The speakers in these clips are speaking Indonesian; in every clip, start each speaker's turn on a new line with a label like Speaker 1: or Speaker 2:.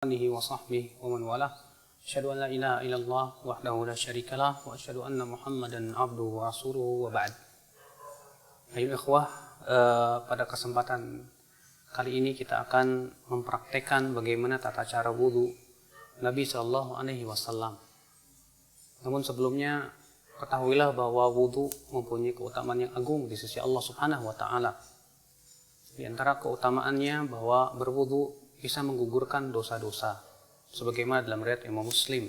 Speaker 1: alihi wa sahbihi wa man walah. Asyhadu an la ilaha illallah wahdahu la syarikalah wa asyhadu anna Muhammadan abduhu wa rasuluhu wa ba'd. Ayo ikhwah, pada kesempatan kali ini kita akan mempraktekkan bagaimana tata cara wudu Nabi sallallahu alaihi wasallam. Namun sebelumnya ketahuilah bahwa wudu mempunyai keutamaan yang agung di sisi Allah Subhanahu wa taala. Di antara keutamaannya bahwa berwudu bisa menggugurkan dosa-dosa, sebagaimana dalam riwayat Imam Muslim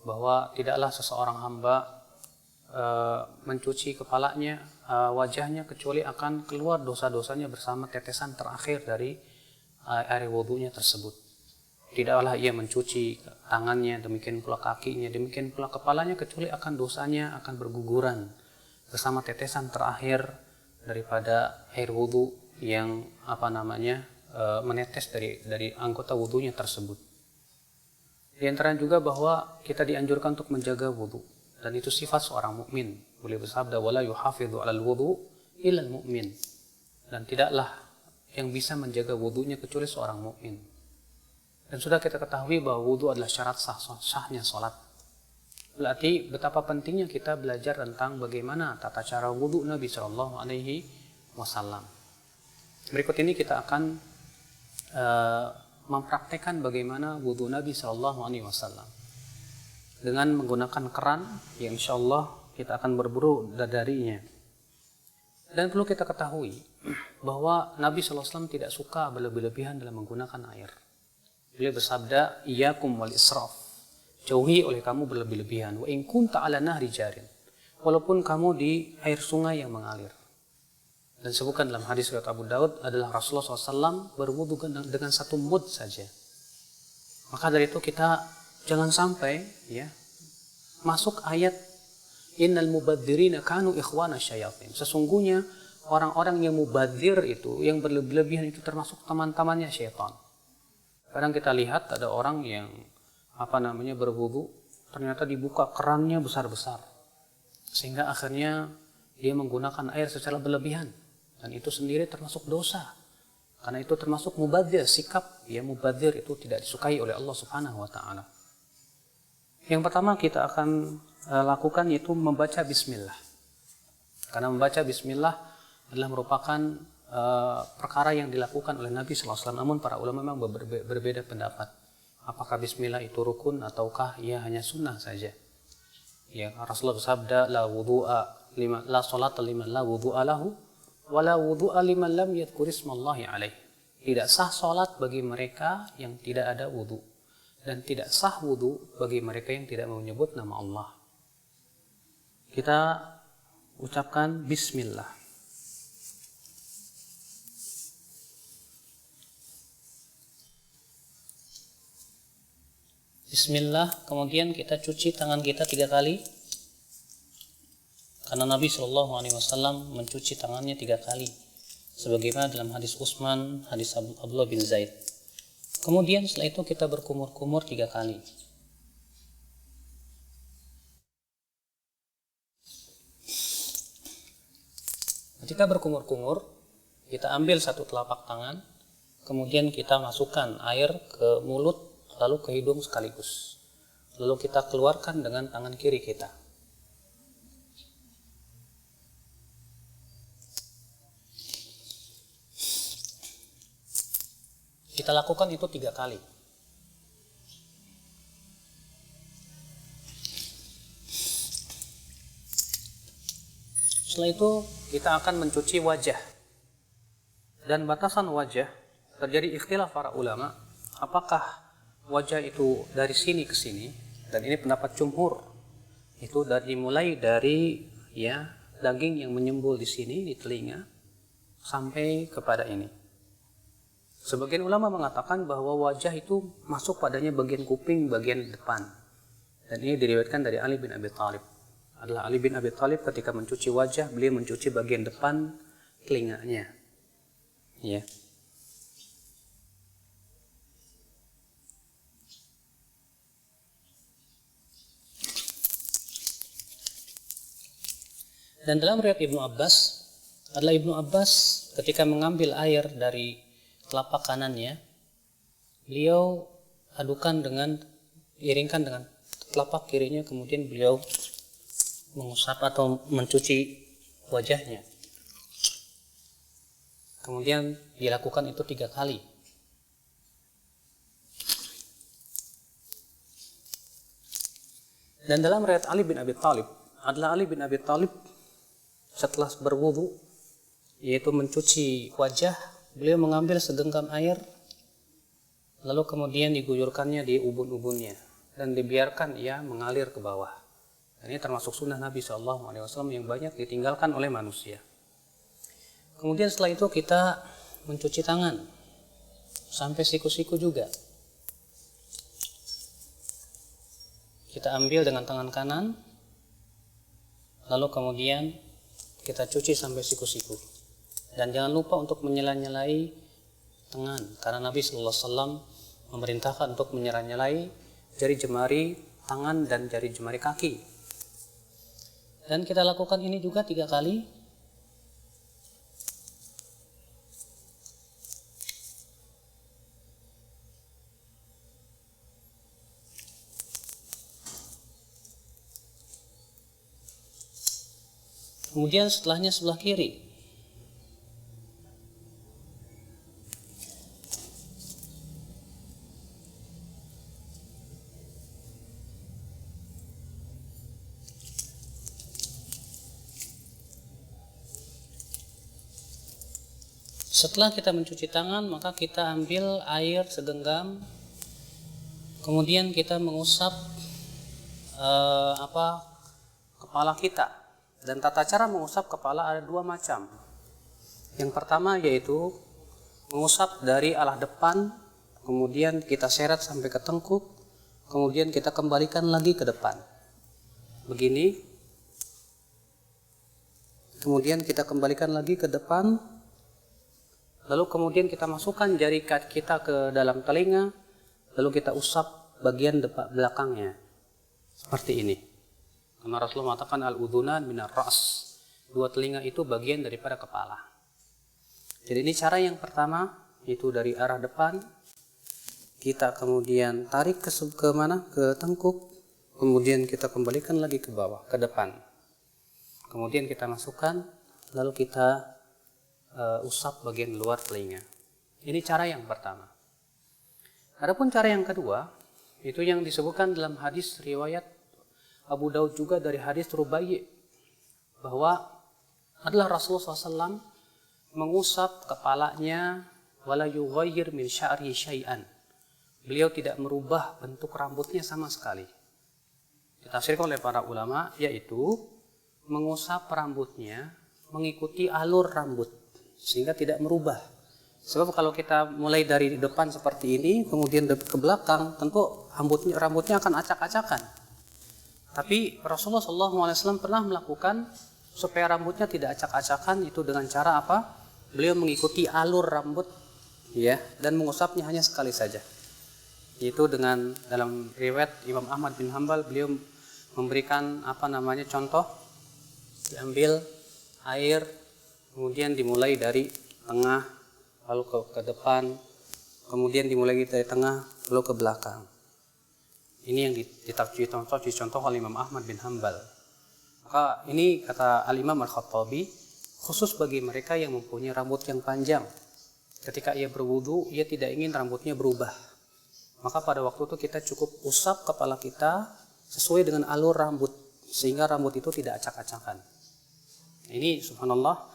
Speaker 1: bahwa tidaklah seseorang hamba mencuci kepalanya, wajahnya, kecuali akan keluar dosa-dosanya bersama tetesan terakhir dari air wudunya tersebut. Tidaklah ia mencuci tangannya, demikian pula kakinya, demikian pula kepalanya, kecuali akan dosanya akan berguguran bersama tetesan terakhir daripada air wudu yang menetes dari anggota wudunya tersebut. Di antara juga bahwa kita dianjurkan untuk menjaga wudu, dan itu sifat seorang mukmin. Beliau bersabda, wala yuhafidhu 'alal wudu illa al-mu'min. Dan tidaklah yang bisa menjaga wudunya kecuali seorang mukmin. Dan sudah kita ketahui bahwa wudu adalah syarat sahnya salat. Berarti betapa pentingnya kita belajar tentang bagaimana tata cara wudu Nabi sallallahu alaihi wasallam. Berikut ini kita akan mempraktekkan bagaimana wudu Nabi sallallahu alaihi wasallam dengan menggunakan keran yang insyaallah kita akan berburu darinya. Dan perlu kita ketahui bahwa Nabi sallallahu alaihi wasallam tidak suka berlebih-lebihan dalam menggunakan air. Beliau bersabda, iyyakum wal israf, jauhi oleh kamu berlebih-lebihan, wa in kunta ala nahri jarin, walaupun kamu di air sungai yang mengalir. Dan sebutkan dalam hadis riwayat Abu Daud adalah Rasulullah SAW berwudu dengan satu mud saja. Maka dari itu kita jangan sampai masuk ayat innal mubadzirina kanu ikhwana syayatin. Sesungguhnya orang-orang yang mubadzir itu, yang berlebihan itu termasuk teman-temannya syaitan. Kadang kita lihat ada orang yang berwudu, ternyata dibuka kerannya besar-besar, sehingga akhirnya dia menggunakan air secara berlebihan. Dan itu sendiri termasuk dosa. Karena itu termasuk mubadzir, sikap mubadzir itu tidak disukai oleh Allah Subhanahu wa taala. Yang pertama kita akan lakukan yaitu membaca bismillah. Karena membaca bismillah adalah merupakan perkara yang dilakukan oleh Nabi sallallahu alaihi wasallam. Namun para ulama memang berbeda pendapat. Apakah bismillah itu rukun ataukah ia hanya sunnah saja? Ya, Rasulullah bersabda, la salata liman la wudu'a lahu wala wudu'a liman lam yadhkur ismallahi alaih. Tidak sah salat bagi mereka yang tidak ada wudu, dan tidak sah wudu bagi mereka yang tidak menyebut nama Allah. Kita ucapkan bismillah. Bismillah, kemudian kita cuci tangan kita 3 kali. Karena Nabi SAW mencuci tangannya 3 kali, sebagaimana dalam hadis Utsman, hadis Abdullah bin Zaid. Kemudian setelah itu kita berkumur-kumur 3 kali. Ketika berkumur-kumur, kita ambil satu telapak tangan, kemudian kita masukkan air ke mulut, lalu ke hidung sekaligus. Lalu kita keluarkan dengan tangan kiri kita. Kita lakukan itu 3 kali. Setelah itu kita akan mencuci wajah. Dan batasan wajah terjadi ikhtilaf para ulama, apakah wajah itu dari sini ke sini, dan ini pendapat jumhur, itu dimulai dari daging yang menyembul di sini, di telinga, sampai kepada ini. Sebagian ulama mengatakan bahwa wajah itu masuk padanya bagian kuping, bagian depan. Dan ini diriwayatkan dari Ali bin Abi Thalib. Adalah Ali bin Abi Thalib ketika mencuci wajah, beliau mencuci bagian depan telinganya. Ya. Dan dalam riwayat Ibnu Abbas, adalah Ibnu Abbas ketika mengambil air dari telapak kanannya, beliau adukan iringkan dengan telapak kirinya, kemudian beliau mengusap atau mencuci wajahnya. Kemudian dilakukan itu 3 kali. Dan dalam riwayat Ali bin Abi Thalib, adalah Ali bin Abi Thalib setelah berwudu, yaitu mencuci wajah, beliau mengambil segenggam air, lalu kemudian diguyurkannya di ubun-ubunnya dan dibiarkan ia mengalir ke bawah. Dan ini termasuk sunnah Nabi SAW yang banyak ditinggalkan oleh manusia. Kemudian setelah itu kita mencuci tangan sampai siku-siku juga. Kita ambil dengan tangan kanan, lalu kemudian kita cuci sampai siku-siku. Dan jangan lupa untuk menyela-nyelai tangan, karena Nabi SAW memerintahkan untuk menyela-nyelai jari jemari tangan dan jari jemari kaki. Dan kita lakukan ini juga 3 kali. Kemudian setelahnya sebelah kiri. Setelah kita mencuci tangan, maka kita ambil air segenggam, kemudian kita mengusap kepala kita. Dan tata cara mengusap kepala ada 2 macam. Yang pertama yaitu mengusap dari arah depan, kemudian kita seret sampai ke tengkuk, kemudian kita kembalikan lagi ke depan. Begini. Kemudian kita kembalikan lagi ke depan. Lalu kemudian kita masukkan jari kita ke dalam telinga, lalu kita usap bagian belakangnya. Seperti ini. Karena Rasulullah mengatakan al-udhunan minar ra's. 2 telinga itu bagian daripada kepala. Jadi ini cara yang pertama, itu dari arah depan. Kita kemudian tarik ke mana? Ke tengkuk. Kemudian kita kembalikan lagi ke bawah, ke depan. Kemudian kita masukkan, lalu kita usap bagian luar telinga. Ini cara yang pertama. Adapun cara yang kedua, itu yang disebutkan dalam hadis riwayat Abu Daud juga dari hadis Rubai', bahwa adalah Rasulullah SAW mengusap kepalanya wala yughayyir min sya'ri syai'an. Beliau tidak merubah bentuk rambutnya sama sekali. Ditafsirkan oleh para ulama, yaitu mengusap rambutnya mengikuti alur rambut sehingga tidak merubah. Sebab kalau kita mulai dari depan seperti ini kemudian ke belakang, tentu rambutnya akan acak-acakan. Tapi Rasulullah SAW pernah melakukan supaya rambutnya tidak acak-acakan, itu dengan cara apa? Beliau mengikuti alur rambut, ya, dan mengusapnya hanya sekali saja. Yaitu dengan dalam riwayat Imam Ahmad bin Hanbal, beliau memberikan contoh, diambil air, kemudian dimulai dari tengah, lalu ke depan, kemudian dimulai dari tengah, lalu ke belakang. Ini yang dicontoh oleh Imam Ahmad bin Hanbal. Maka ini kata Al-Imam Al-Khattabi, khusus bagi mereka yang mempunyai rambut yang panjang. Ketika ia berwudu, ia tidak ingin rambutnya berubah. Maka pada waktu itu kita cukup usap kepala kita sesuai dengan alur rambut, sehingga rambut itu tidak acak-acakan. Ini subhanallah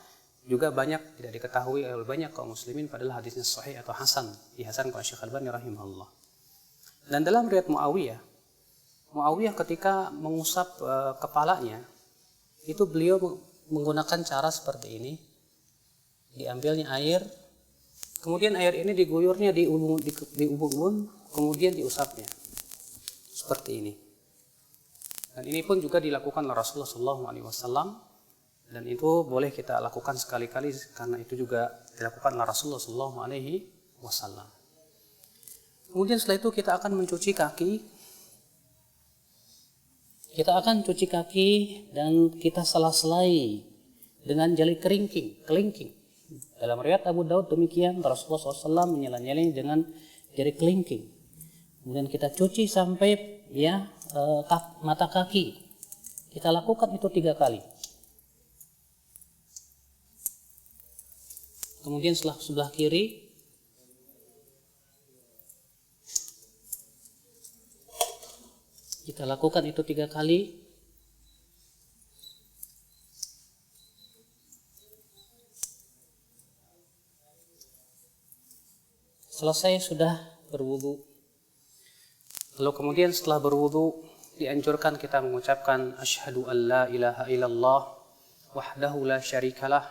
Speaker 1: juga banyak tidak diketahui oleh banyak kaum muslimin, padahal hadisnya sahih atau hasan, dihasankan oleh Syekh Al-Albani rahimahullah. Dan dalam riwayat Muawiyah ketika mengusap kepalanya, itu beliau menggunakan cara seperti ini. Diambilnya air, kemudian air ini diguyurnya di ubun-ubun, kemudian diusapnya. Seperti ini. Dan ini pun juga dilakukan oleh Rasulullah SAW. Dan itu boleh kita lakukan sekali-kali, karena itu juga dilakukan oleh Rasulullah SAW. Kemudian setelah itu kita akan mencuci kaki. Kita akan cuci kaki dan kita sela-selai dengan jari kelingking. Dalam riwayat Abu Daud demikian, Rasulullah SAW menyela-nyelai dengan jari kelingking. Kemudian kita cuci sampai mata kaki. Kita lakukan itu 3 kali. Kemudian sebelah kiri kita lakukan itu 3 kali. Selesai sudah berwudu. Lalu kemudian setelah berwudu dianjurkan kita mengucapkan asyhadu an la ilaha illallah wahdahu la syarikalah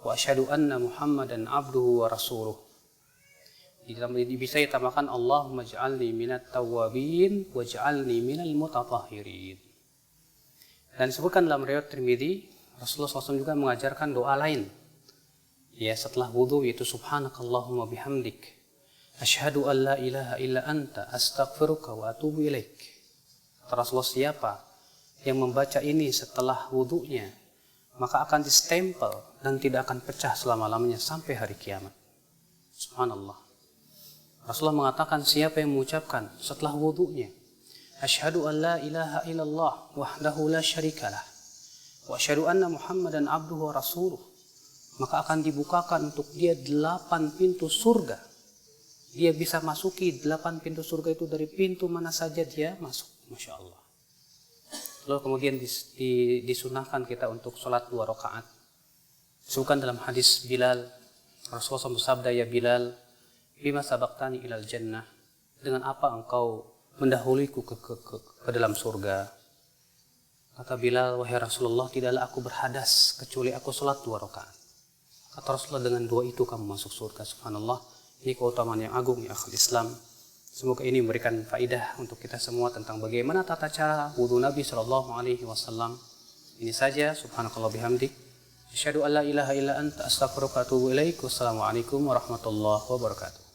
Speaker 1: wa asyhadu anna Muhammadan abduhu wa rasuluh. Bisa ditambahkan Allahumma ij'alni minat tawwabin waj'alni minal mutatahhirin. Dan disebutkan dalam riwayat Tirmidzi, Rasulullah SAW juga mengajarkan doa lain. Ya, setelah wudu, yaitu subhanakallahumma bihamdik asyhadu an la ilaha illa anta astaghfiruka wa atubu ilaik. Rasulullah, siapa yang membaca ini setelah wudunya, maka akan distempel dan tidak akan pecah selama-lamanya sampai hari kiamat. Subhanallah. Rasulullah mengatakan, siapa yang mengucapkan setelah wudunya asyhadu an la ilaha illallah wahdahu la syarikalah wa asyhadu anna Muhammadan abduhu wa rasuluh, maka akan dibukakan untuk dia 8 pintu surga. Dia bisa masuki 8 pintu surga itu dari pintu mana saja dia masuk. Masya Allah. Lalu kemudian disunahkan kita untuk sholat 2 rakaat. Disebutkan dalam hadis Bilal, Rasulullah bersabda, ya Bilal, bima sabaqtani ilal jannah, dengan apa engkau mendahuliku ke dalam surga? Kata Bilal, wahai Rasulullah, tidaklah aku berhadas kecuali aku sholat 2 rakaat. Kata Rasulullah, dengan 2 itu kamu masuk surga. Subhanallah. Ini keutamaan yang agung ya akhul Islam. Semoga ini memberikan faidah untuk kita semua tentang bagaimana tata cara wudu Nabi SAW. Ini saja. Subhanakallah bihamdik. Asyhadu an la ilaha illa anta astaghfiruka wa atubu ilaik. Wassalamualaikum warahmatullahi wabarakatuh.